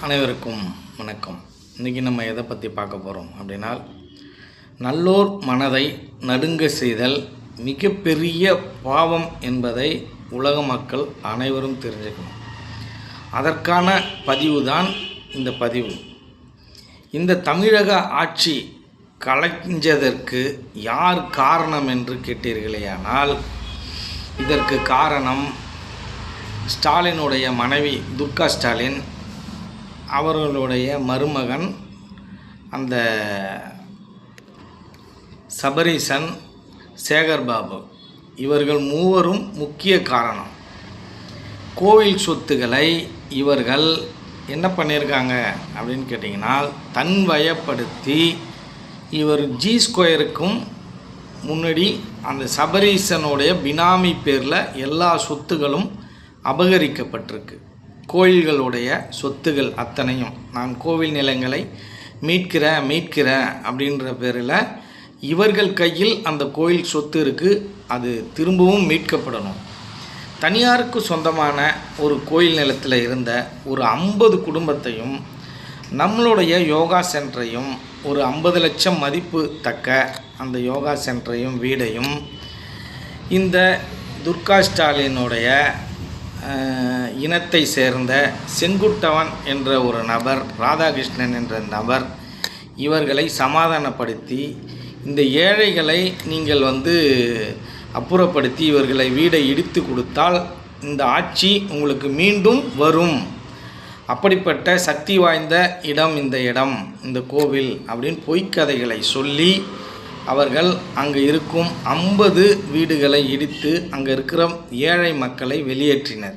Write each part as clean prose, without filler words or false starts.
அனைவருக்கும் வணக்கம். இன்றைக்கி நம்ம எதை பற்றி பார்க்க போகிறோம் அப்படின்னா, நல்லோர் மனதை நடுங்க செய்தல் மிகப்பெரிய பாவம் என்பதை உலக மக்கள் அனைவரும் தெரிஞ்சுக்கணும். அதற்கான பதிவு தான் இந்த பதிவு. இந்த தமிழக ஆட்சி கலைஞ்சதற்கு யார் காரணம் என்று கேட்டீர்களேயானால், இதற்கு காரணம் ஸ்டாலினுடைய மனைவி துர்கா ஸ்டாலின், அவர்களுடைய மருமகன் அந்த சபரீசன், சேகர்பாபு, இவர்கள் மூவரும் முக்கிய காரணம். கோவில் சொத்துக்களை இவர்கள் என்ன பண்ணியிருக்காங்க அப்படின்னு கேட்டிங்கன்னா, தன்வயப்படுத்தி இவர் ஜி ஸ்கொயருக்கும் முன்னாடி அந்த சபரீசனுடைய பினாமி பேரில் எல்லா சொத்துகளும் அபகரிக்கப்பட்டிருக்கு. கோயில்களுடைய சொத்துகள் அத்தனையும் நான் கோவில் நிலங்களை மீட்கிறேன் அப்படின்ற பேரில் இவர்கள் கையில் அந்த கோயில் சொத்து இருக்குது. அது திரும்பவும் மீட்கப்படணும். தனியாருக்கு சொந்தமான ஒரு கோயில் நிலத்தில் இருந்த ஒரு 50 குடும்பத்தையும், நம்மளுடைய யோகா சென்டரையும், ஒரு 50 லட்சம் மதிப்பு தக்க அந்த யோகா சென்டரையும் வீடையும் இந்த துர்கா ஸ்டாலினுடைய இனத்தை சேர்ந்த செங்குட்டவன் என்ற ஒரு நபர், ராதாகிருஷ்ணன் என்ற நபர், இவர்களை சமாதானப்படுத்தி இந்த ஏழைகளை நீங்கள் அப்புறப்படுத்தி இவர்களை வீடை இடித்து கொடுத்தால் இந்த ஆட்சி உங்களுக்கு மீண்டும் வரும். அப்படிப்பட்ட சக்தி வாய்ந்த இடம் இந்த கோவில் அப்படின்னு பொய்க்கதைகளை சொல்லி அவர்கள் அங்கே இருக்கும் 50 வீடுகளை இடித்து அங்கே இருக்கிற ஏழை மக்களை வெளியேற்றினர்.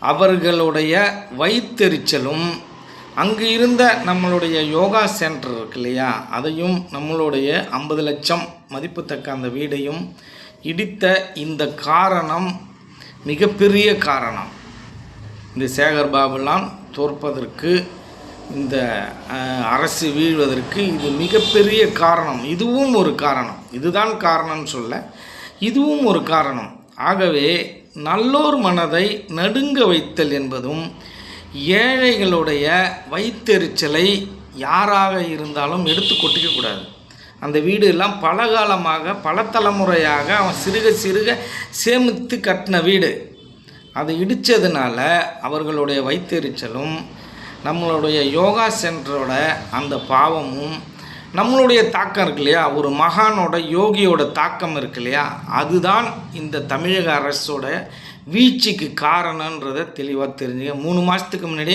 அவர்களுடைய வயிற்றெரிச்சலும், அங்கு இருந்த நம்மளுடைய யோகா சென்டர் இருக்கு இல்லையா, அதையும் நம்மளுடைய 50 லட்சம் மதிப்புத்தக்க அந்த வீடையும் இடித்த இந்த காரணம் மிகப்பெரிய காரணம். இந்த சேகர்பாபுலாம் தோற்பதற்கு, இந்த அரசு வீழ்வதற்கு இது மிகப்பெரிய காரணம். இதுவும் ஒரு காரணம். இதுதான் காரணம்னு சொல்ல, இதுவும் ஒரு காரணம். ஆகவே நல்லோர் மனதை நடுங்க வைத்தல் என்பதும், ஏழைகளுடைய வயிற்றெரிச்சலை யாராக இருந்தாலும் எடுத்து கொட்டிக்கக்கூடாது. அந்த வீடு எல்லாம் பல காலமாக, பல தலைமுறையாக அவன் சிறுக சேமித்து கட்டின வீடு. அதை இடித்ததுனால அவர்களுடைய வயிற்றெரிச்சலும், நம்மளுடைய யோகா சென்டரோட அந்த பாவமும், நம்மளுடைய தாக்கம் இருக்கு இல்லையா, ஒரு மகானோட யோகியோட தாக்கம் இருக்கு இல்லையா, அதுதான் இந்த தமிழக அரசோட வீழ்ச்சிக்கு காரணன்றதை தெளிவாக தெரிஞ்சுக்க. 3 மாதத்துக்கு முன்னாடி